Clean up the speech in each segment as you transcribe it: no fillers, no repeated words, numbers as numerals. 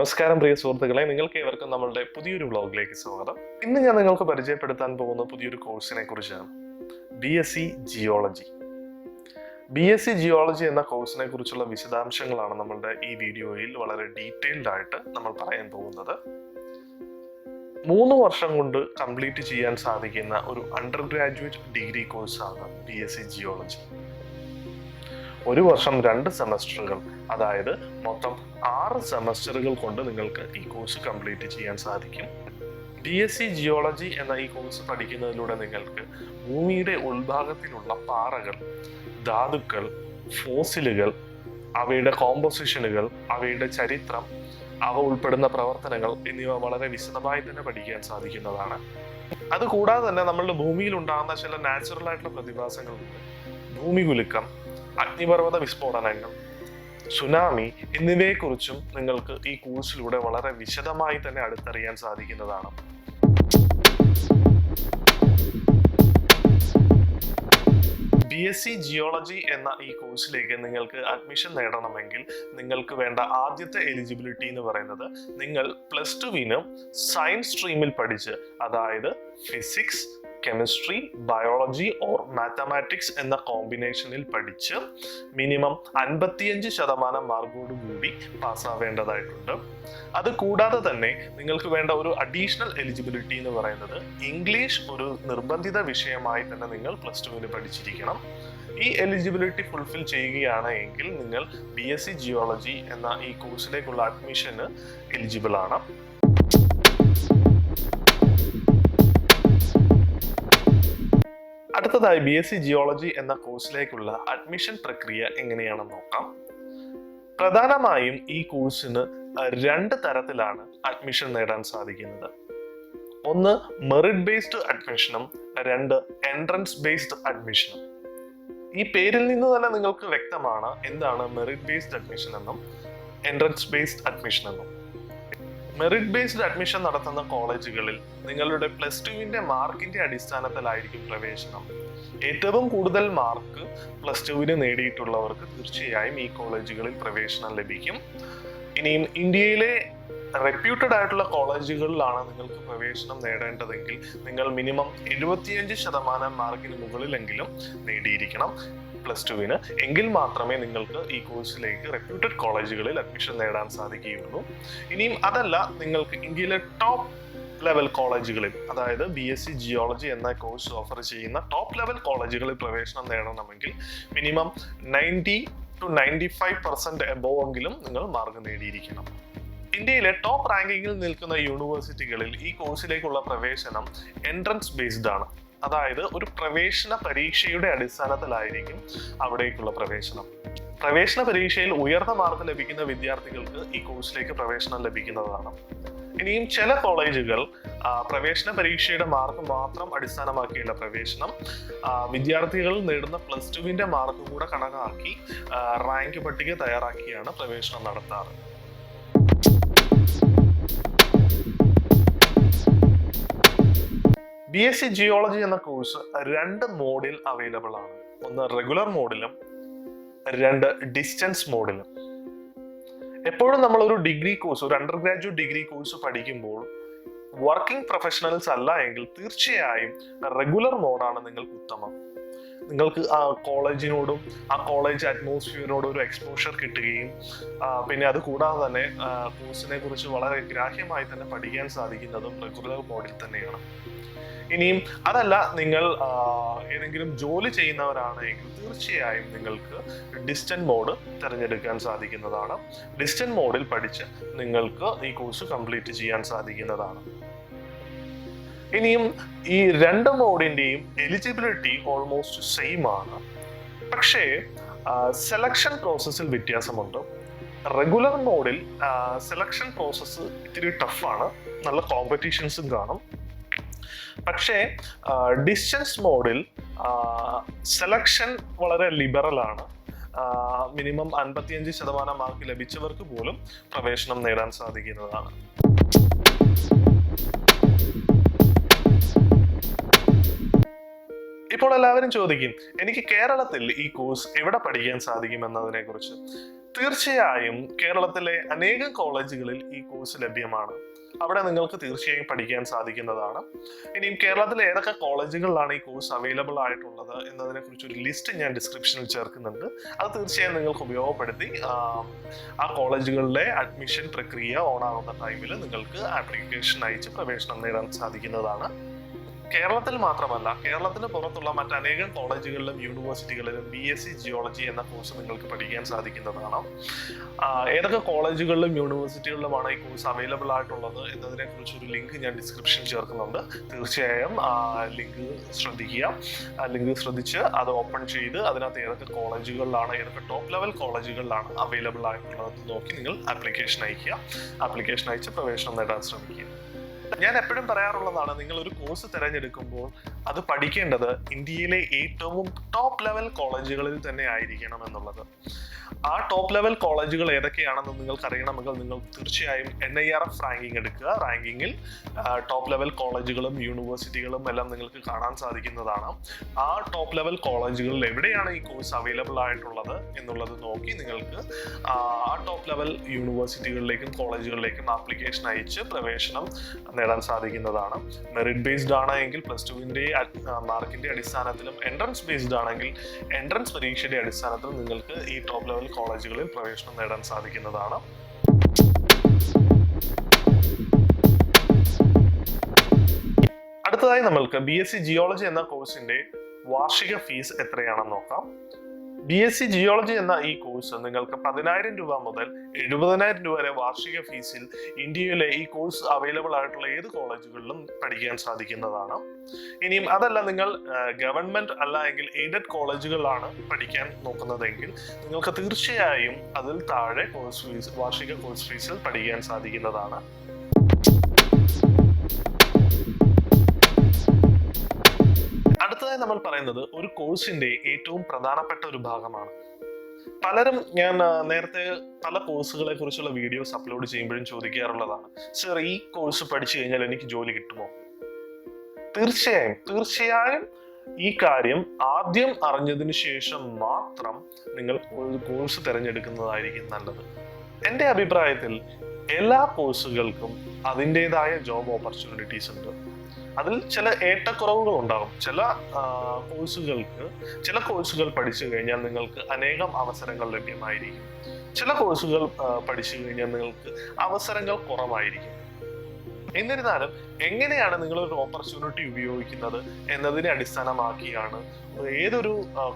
നമസ്കാരം പ്രിയ സുഹൃത്തുക്കളെ, നിങ്ങൾക്ക് ഏവർക്കും നമ്മളുടെ പുതിയൊരു വ്ലോഗിലേക്ക് സ്വാഗതം. ഇന്ന് ഞാൻ നിങ്ങൾക്ക് പരിചയപ്പെടുത്താൻ പോകുന്ന പുതിയൊരു കോഴ്സിനെ കുറിച്ചാണ്. BSc geology. BSc ജിയോളജി എന്ന കോഴ്സിനെ കുറിച്ചുള്ള വിശദാംശങ്ങളാണ് നമ്മളുടെ ഈ വീഡിയോയിൽ വളരെ ഡീറ്റെയിൽഡ് ആയിട്ട് നമ്മൾ പറയാൻ പോകുന്നത്. 3 വർഷം കൊണ്ട് കംപ്ലീറ്റ് ചെയ്യാൻ സാധിക്കുന്ന ഒരു അണ്ടർ ഗ്രാജുവേറ്റ് ഡിഗ്രി കോഴ്സാണ് BSc ജിയോളജി. 1 വർഷം 2 സെമസ്റ്ററുകൾ, അതായത് മൊത്തം 6 സെമസ്റ്ററുകൾ കൊണ്ട് നിങ്ങൾക്ക് ഈ കോഴ്സ് കംപ്ലീറ്റ് ചെയ്യാൻ സാധിക്കും. BSc ജിയോളജി എന്ന ഈ കോഴ്സ് പഠിക്കുന്നതിലൂടെ നിങ്ങൾക്ക് ഭൂമിയുടെ ഉൾഭാഗത്തിലുള്ള പാറകൾ, ധാതുക്കൾ, ഫോസിലുകൾ, അവയുടെ കോമ്പോസിഷനുകൾ, അവയുടെ ചരിത്രം, അവ ഉൾപ്പെടുന്ന പ്രവർത്തനങ്ങൾ എന്നിവ വളരെ വിശദമായി തന്നെ പഠിക്കാൻ സാധിക്കുന്നതാണ്. അതുകൂടാതെ തന്നെ നമ്മളുടെ ഭൂമിയിൽ ഉണ്ടാകുന്ന ചില നാച്ചുറൽ ആയിട്ടുള്ള പ്രതിഭാസങ്ങളുണ്ട്. ഭൂമികുലുക്കം, അഗ്നിപർവ്വത വിസ്ഫോടനങ്ങൾ, സുനാമി എന്നിവയെക്കുറിച്ചും നിങ്ങൾക്ക് ഈ കോഴ്സിലൂടെ വളരെ വിശദമായി തന്നെ അടുത്തറിയാൻ സാധിക്കുന്നതാണ്. BSc ജിയോളജി എന്ന ഈ കോഴ്സിലേക്ക് നിങ്ങൾക്ക് അഡ്മിഷൻ നേടണമെങ്കിൽ നിങ്ങൾക്ക് വേണ്ട ആദ്യത്തെ എലിജിബിലിറ്റി എന്ന് പറയുന്നത് നിങ്ങൾ +2 സയൻസ് സ്ട്രീമിൽ പഠിച്ച്, അതായത് physics, chemistry, biology or mathematics എന്ന കോമ്പിനേഷനിൽ പഠിച്ച് മിനിമം 55% മാർക്കോടുകൂടി പാസ്സാവേണ്ടതായിട്ടുണ്ട്. അത് കൂടാതെ തന്നെ നിങ്ങൾക്ക് വേണ്ട ഒരു അഡീഷണൽ എലിജിബിലിറ്റി എന്ന് പറയുന്നത് ഇംഗ്ലീഷ് ഒരു നിർബന്ധിത വിഷയമായി തന്നെ നിങ്ങൾ +2 പഠിച്ചിരിക്കണം. ഈ എലിജിബിലിറ്റി ഫുൾഫിൽ ചെയ്യുകയാണ് എങ്കിൽ നിങ്ങൾ BSc ജിയോളജി എന്ന ഈ കോഴ്സിലേക്കുള്ള അഡ്മിഷന് എലിജിബിൾ ആണ്. അടുത്തതായി BSc ജിയോളജി എന്ന കോഴ്സിലേക്കുള്ള അഡ്മിഷൻ പ്രക്രിയ എങ്ങനെയാണെന്ന് നോക്കാം. പ്രധാനമായും ഈ കോഴ്സിന് 2 തരത്തിലാണ് അഡ്മിഷൻ നേടാൻ സാധിക്കുന്നത്. ഒന്ന് മെറിറ്റ് ബേസ്ഡ് അഡ്മിഷനും 2 എൻട്രൻസ് ബേസ്ഡ് അഡ്മിഷനും. ഈ പേരിൽ നിന്ന് തന്നെ നിങ്ങൾക്ക് വ്യക്തമാണ് എന്താണ് മെറിറ്റ് ബേസ്ഡ് അഡ്മിഷൻ എന്നും എൻട്രൻസ് ബേസ്ഡ് അഡ്മിഷൻ എന്നും. മെറിറ്റ് ബേസ്ഡ് അഡ്മിഷൻ നടത്തുന്ന കോളേജുകളിൽ നിങ്ങളുടെ +2 മാർക്കിന്റെ അടിസ്ഥാനത്തിലായിരിക്കും പ്രവേശനം. ഏറ്റവും കൂടുതൽ മാർക്ക് +2 നേടിയിട്ടുള്ളവർക്ക് തീർച്ചയായും ഈ കോളേജുകളിൽ പ്രവേശനം ലഭിക്കും. ഇനിയും ഇന്ത്യയിലെ റെപ്യൂട്ടഡ് ആയിട്ടുള്ള കോളേജുകളിലാണ് നിങ്ങൾക്ക് പ്രവേശനം നേടേണ്ടതെങ്കിൽ നിങ്ങൾ മിനിമം 75% മാർക്കിന് മുകളിലെങ്കിലും നേടിയിരിക്കണം +2, എങ്കിൽ മാത്രമേ നിങ്ങൾക്ക് ഈ കോഴ്സിലേക്ക് റെപ്യൂട്ടഡ് കോളേജുകളിൽ അഡ്മിഷൻ നേടാൻ സാധിക്കുകയുള്ളൂ. ഇനിയും അതല്ല, നിങ്ങൾക്ക് ഇന്ത്യയിലെ ടോപ്പ് ലെവൽ കോളേജുകളിൽ, അതായത് BSc ജിയോളജി എന്ന കോഴ്സ് ഓഫർ ചെയ്യുന്ന ടോപ്പ് ലെവൽ കോളേജുകളിൽ പ്രവേശനം നേടണമെങ്കിൽ മിനിമം 90 to 95% എബോവ് എങ്കിലും നിങ്ങൾ മാർക്ക് നേടിയിരിക്കണം. ഇന്ത്യയിലെ ടോപ്പ് റാങ്കിങ്ങിൽ നിൽക്കുന്ന യൂണിവേഴ്സിറ്റികളിൽ ഈ കോഴ്സിലേക്കുള്ള പ്രവേശനം എൻട്രൻസ് ബേസ്ഡ് ആണ്. അതായത് ഒരു പ്രവേശന പരീക്ഷയുടെ അടിസ്ഥാനത്തിലായിരിക്കും അവിടേക്കുള്ള പ്രവേശനം. പ്രവേശന പരീക്ഷയിൽ ഉയർന്ന മാർക്ക് ലഭിക്കുന്ന വിദ്യാർത്ഥികൾക്ക് ഈ കോഴ്സിലേക്ക് പ്രവേശനം ലഭിക്കുന്നതാണ്. ഇനിയും ചില കോളേജുകൾ പ്രവേശന പരീക്ഷയുടെ മാർക്ക് മാത്രം അടിസ്ഥാനമാക്കിയുള്ള പ്രവേശനം, വിദ്യാർത്ഥികൾ നേടുന്ന +2 മാർക്ക് കൂടെ കണക്കാക്കി റാങ്ക് പട്ടിക തയ്യാറാക്കിയാണ് പ്രവേശനം നടത്താറ്. BSc ജിയോളജി എന്ന കോഴ്സ് 2 മോഡിൽ അവൈലബിൾ ആണ്. ഒന്ന് റെഗുലർ മോഡിലും 2 ഡിസ്റ്റൻസ് മോഡിലും. എപ്പോഴും നമ്മൾ ഒരു ഡിഗ്രി കോഴ്സ്, ഒരു അണ്ടർ ഗ്രാജുവേറ്റ് ഡിഗ്രി കോഴ്സ് പഠിക്കുമ്പോൾ വർക്കിംഗ് പ്രൊഫഷണൽസ് അല്ല എങ്കിൽ തീർച്ചയായും റെഗുലർ മോഡാണ് നിങ്ങൾക്ക് ഉത്തമം. നിങ്ങൾക്ക് ആ കോളേജിനോടും ആ കോളേജ് അറ്റ്മോസ്ഫിയറിനോടും ഒരു എക്സ്പോഷർ കിട്ടുകയും പിന്നെ അത് കൂടാതെ തന്നെ കോഴ്സിനെ കുറിച്ച് വളരെ ഗ്രാഹ്യമായി തന്നെ പഠിക്കാൻ സാധിക്കുന്നതും റെഗുലർ മോഡിൽ തന്നെയാണ്. ഇനിയും അതല്ല, നിങ്ങൾ ഏതെങ്കിലും ജോലി ചെയ്യുന്നവരാണെങ്കിൽ തീർച്ചയായും നിങ്ങൾക്ക് ഡിസ്റ്റന്റ് മോഡ് തിരഞ്ഞെടുക്കാൻ സാധിക്കുന്നതാണ്. ഡിസ്റ്റന്റ് മോഡിൽ പഠിച്ച് നിങ്ങൾക്ക് ഈ കോഴ്സ് കംപ്ലീറ്റ് ചെയ്യാൻ സാധിക്കുന്നതാണ്. ഇനിയും ഈ 2 മോഡിന്റെയും എലിജിബിലിറ്റി ഓൾമോസ്റ്റ് സെയിം ആണ്. പക്ഷേ സെലക്ഷൻ പ്രോസസ്സിൽ വ്യത്യാസമുണ്ട്. റെഗുലർ മോഡിൽ സെലക്ഷൻ പ്രോസസ്സ് ഇത്തിരി ടഫാണ്, നല്ല കോമ്പറ്റീഷൻസും കാണും. പക്ഷേ ഡിസ്റ്റൻസ് മോഡിൽ സെലക്ഷൻ വളരെ ലിബറൽ ആണ്. മിനിമം 55% മാർക്ക് ലഭിച്ചവർക്ക് പോലും പ്രവേശനം നേടാൻ സാധിക്കുന്നതാണ്. ഇപ്പോൾ എല്ലാവരും ചോദിക്കും, എനിക്ക് കേരളത്തിൽ ഈ കോഴ്സ് എവിടെ പഠിക്കാൻ സാധിക്കും എന്നതിനെ കുറിച്ച്. തീർച്ചയായും കേരളത്തിലെ അനേകം കോളേജുകളിൽ ഈ കോഴ്സ് ലഭ്യമാണ്. അവിടെ നിങ്ങൾക്ക് തീർച്ചയായും പഠിക്കാൻ സാധിക്കുന്നതാണ്. ഇനിയും കേരളത്തിലെ ഏതൊക്കെ കോളേജുകളിലാണ് ഈ കോഴ്സ് അവൈലബിൾ ആയിട്ടുള്ളത് എന്നതിനെ കുറിച്ച് ഒരു ലിസ്റ്റ് ഞാൻ ഡിസ്ക്രിപ്ഷനിൽ ചേർക്കുന്നുണ്ട്. അത് തീർച്ചയായും നിങ്ങൾക്ക് ഉപയോഗപ്പെടുത്തി ആ കോളേജുകളിലെ അഡ്മിഷൻ പ്രക്രിയ ഓണാകുന്ന ടൈമിൽ നിങ്ങൾക്ക് ആപ്ലിക്കേഷൻ അയച്ച് പ്രവേശനം നേടാൻ സാധിക്കുന്നതാണ്. കേരളത്തിൽ മാത്രമല്ല, കേരളത്തിന് പുറത്തുള്ള മറ്റനേകം കോളേജുകളിലും യൂണിവേഴ്സിറ്റികളിലും BSc ജിയോളജി എന്ന കോഴ്സ് നിങ്ങൾക്ക് പഠിക്കാൻ സാധിക്കുന്നതാണ്. ഏതൊക്കെ കോളേജുകളിലും യൂണിവേഴ്സിറ്റികളിലുമാണ് ഈ കോഴ്സ് അവൈലബിൾ ആയിട്ടുള്ളത് എന്നതിനെ കുറിച്ച് ഒരു ലിങ്ക് ഞാൻ ഡിസ്ക്രിപ്ഷനിൽ ചേർക്കുന്നുണ്ട്. തീർച്ചയായും ലിങ്ക് ശ്രദ്ധിക്കുക. ലിങ്ക് ശ്രദ്ധിച്ച് അത് ഓപ്പൺ ചെയ്ത് അതിനകത്ത് ഏതൊക്കെ കോളേജുകളിലാണ്, ഏതൊക്കെ ടോപ്പ് ലെവൽ കോളേജുകളിലാണ് അവൈലബിൾ ആയിട്ടുള്ളത് നോക്കി നിങ്ങൾ ആപ്ലിക്കേഷൻ അയക്കുക. ആപ്ലിക്കേഷൻ അയച്ച് പ്രവേശനം നേടാൻ ശ്രമിക്കുക. ഞാൻ എപ്പോഴും പറയാറുള്ളതാണ്, നിങ്ങൾ ഒരു കോഴ്സ് തിരഞ്ഞെടുക്കുമ്പോൾ അത് പഠിക്കേണ്ടത് ഇന്ത്യയിലെ ഏറ്റവും ടോപ്പ് ലെവൽ കോളേജുകളിൽ തന്നെ ആയിരിക്കണം എന്നുള്ളത്. ആ ടോപ്പ് ലെവൽ കോളേജുകൾ ഏതൊക്കെയാണെന്ന് നിങ്ങൾക്ക് അറിയണമെങ്കിൽ നിങ്ങൾ തീർച്ചയായും NIRF റാങ്കിങ് എടുക്കുക. റാങ്കിങ്ങിൽ ടോപ്പ് ലെവൽ കോളേജുകളും യൂണിവേഴ്സിറ്റികളും എല്ലാം നിങ്ങൾക്ക് കാണാൻ സാധിക്കുന്നതാണ്. ആ ടോപ്പ് ലെവൽ കോളേജുകളിൽ എവിടെയാണ് ഈ കോഴ്സ് അവൈലബിൾ ആയിട്ടുള്ളത് എന്നുള്ളത് നോക്കി നിങ്ങൾക്ക് ആ ടോപ്പ് ലെവൽ യൂണിവേഴ്സിറ്റികളിലേക്കും കോളേജുകളിലേക്കും ആപ്ലിക്കേഷൻ അയച്ച് പ്രവേശനം നേടാൻ സാധിക്കുന്നതാണ്. മെറിറ്റ് ബേസ്ഡ് ആണ് എങ്കിൽ +2 മാർക്കിന്റെ അടിസ്ഥാനത്തിലും, എൻട്രൻസ് ബേസ്ഡ് ആണെങ്കിൽ എൻട്രൻസ് പരീക്ഷയുടെ അടിസ്ഥാനത്തിലും നിങ്ങൾക്ക് ഈ ടോപ്പ് ലെവൽ കോളേജുകളിൽ പ്രവേശനം നേടാൻ സാധിക്കുന്നതാണ്. അടുത്തതായി നമ്മൾക്ക് BSc ജിയോളജി എന്ന കോഴ്സിന്റെ വാർഷിക ഫീസ് എത്രയാണെന്ന് നോക്കാം. BSc ജിയോളജി എന്ന ഈ കോഴ്സ് നിങ്ങൾക്ക് 10,000 രൂപ മുതൽ 70,000 രൂപ വരെ വാർഷിക ഫീസിൽ ഇന്ത്യയിലെ ഈ കോഴ്സ് അവൈലബിൾ ആയിട്ടുള്ള ഏത് കോളേജുകളിലും പഠിക്കാൻ സാധിക്കുന്നതാണ്. ഇനിയും അതല്ല, നിങ്ങൾ ഗവൺമെന്റ് അല്ല എങ്കിൽ എയ്ഡഡ് കോളേജുകളിലാണ് പഠിക്കാൻ നോക്കുന്നതെങ്കിൽ നിങ്ങൾക്ക് തീർച്ചയായും അതിൽ താഴെ വാർഷിക കോഴ്സ് ഫീസിൽ പഠിക്കാൻ സാധിക്കുന്നതാണ്. അടുത്തതായി നമ്മൾ പറയുന്നത് ഒരു കോഴ്സിന്റെ ഏറ്റവും പ്രധാനപ്പെട്ട ഒരു ഭാഗമാണ്. പലരും, ഞാൻ നേരത്തെ പല കോഴ്സുകളെ കുറിച്ചുള്ള വീഡിയോസ് അപ്ലോഡ് ചെയ്യുമ്പോഴും ചോദിക്കാറുള്ളതാണ്, സർ ഈ കോഴ്സ് പഠിച്ചു കഴിഞ്ഞാൽ എനിക്ക് ജോലി കിട്ടുമോ? തീർച്ചയായും ഈ കാര്യം ആദ്യം അറിഞ്ഞതിന് ശേഷം മാത്രം നിങ്ങൾ ഒരു കോഴ്സ് തിരഞ്ഞെടുക്കുന്നതായിരിക്കും നല്ലത്. എൻ്റെ അഭിപ്രായത്തിൽ എല്ലാ കോഴ്സുകൾക്കും അതിൻ്റെതായ ജോബ് ഓപ്പർച്യൂണിറ്റീസ് ഉണ്ട്. അതിൽ ചില ഏറ്റക്കുറവുകൾ ഉണ്ടാകും. ചില കോഴ്സുകൾ പഠിച്ചു കഴിഞ്ഞാൽ നിങ്ങൾക്ക് അനേകം അവസരങ്ങൾ ലഭ്യമായിരിക്കും. ചില കോഴ്സുകൾ പഠിച്ചു കഴിഞ്ഞാൽ നിങ്ങൾക്ക് അവസരങ്ങൾ കുറവായിരിക്കും. എന്നിരുന്നാലും എങ്ങനെയാണ് നിങ്ങളൊരു ഓപ്പർച്യൂണിറ്റി ഉപയോഗിക്കുന്നത് എന്നതിനെ അടിസ്ഥാനമാക്കിയാണ് ഏതൊരു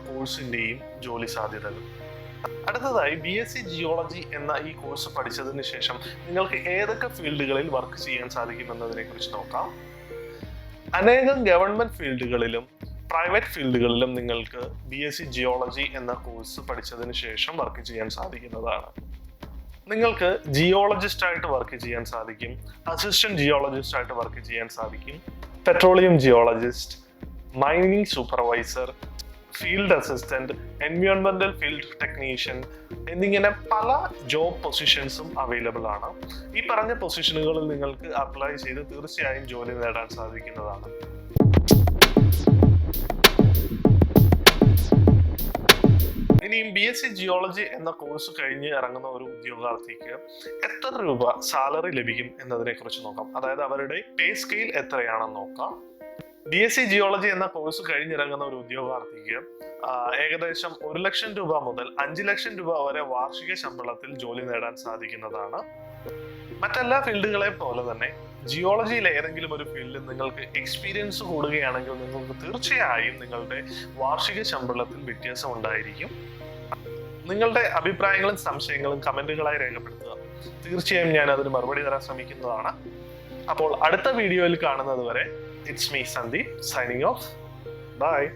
കോഴ്സിന്റെയും ജോലി സാധ്യതകൾ. അടുത്തതായി BSc ജിയോളജി എന്ന ഈ കോഴ്സ് പഠിച്ചതിന് ശേഷം നിങ്ങൾക്ക് ഏതൊക്കെ ഫീൽഡുകളിൽ വർക്ക് ചെയ്യാൻ സാധിക്കുമെന്നതിനെ കുറിച്ച് നോക്കാം. അനേകം ഗവൺമെന്റ് ഫീൽഡുകളിലും പ്രൈവറ്റ് ഫീൽഡുകളിലും നിങ്ങൾക്ക് BSc ജിയോളജി എന്ന കോഴ്സ് പഠിച്ചതിന് ശേഷം വർക്ക് ചെയ്യാൻ സാധിക്കുന്നതാണ്. നിങ്ങൾക്ക് ജിയോളജിസ്റ്റ് ആയിട്ട് വർക്ക് ചെയ്യാൻ സാധിക്കും, അസിസ്റ്റന്റ് ജിയോളജിസ്റ്റ് ആയിട്ട് വർക്ക് ചെയ്യാൻ സാധിക്കും, petroleum geologist, mining supervisor, field assistant, എൻവയോൺമെന്റൽ ഫീൽഡ് ടെക്നീഷ്യൻ എന്നിങ്ങനെ പല ജോബ് പൊസിഷൻസും അവൈലബിൾ ആണ്. ഈ പറഞ്ഞ പൊസിഷനുകളിൽ നിങ്ങൾക്ക് അപ്ലൈ ചെയ്ത് തീർച്ചയായും ജോലി നേടാൻ സാധിക്കുന്നതാണ്. ഇനിയും BSc ജിയോളജി എന്ന കോഴ്സ് കഴിഞ്ഞ് ഇറങ്ങുന്ന ഒരു ഉദ്യോഗാർത്ഥിക്ക് എത്ര രൂപ സാലറി ലഭിക്കും എന്നതിനെ കുറിച്ച് നോക്കാം. അതായത് അവരുടെ പേ സ്കെയിൽ എത്രയാണെന്ന് നോക്കാം. BSc ജിയോളജി എന്ന കോഴ്സ് കഴിഞ്ഞിറങ്ങുന്ന ഒരു ഉദ്യോഗാർത്ഥിക്ക് ഏകദേശം 1 ലക്ഷം രൂപ മുതൽ 5 ലക്ഷം രൂപ വരെ വാർഷിക ശമ്പളത്തിൽ ജോലി നേടാൻ സാധിക്കുന്നതാണ്. മറ്റെല്ലാ ഫീൽഡുകളെ പോലെ തന്നെ ജിയോളജിയിലെ ഏതെങ്കിലും ഒരു ഫീൽഡിൽ നിങ്ങൾക്ക് എക്സ്പീരിയൻസ് കൂടുകയാണെങ്കിൽ നിങ്ങൾക്ക് തീർച്ചയായും നിങ്ങളുടെ വാർഷിക ശമ്പളത്തിൽ വ്യത്യാസം ഉണ്ടായിരിക്കും. നിങ്ങളുടെ അഭിപ്രായങ്ങളും സംശയങ്ങളും കമന്റുകളായി രേഖപ്പെടുത്തുക. തീർച്ചയായും ഞാൻ അതിന് മറുപടി തരാൻ ശ്രമിക്കുന്നതാണ്. അപ്പോൾ അടുത്ത വീഡിയോയിൽ കാണുന്നത് വരെ, it's me Sandeep signing off. Bye.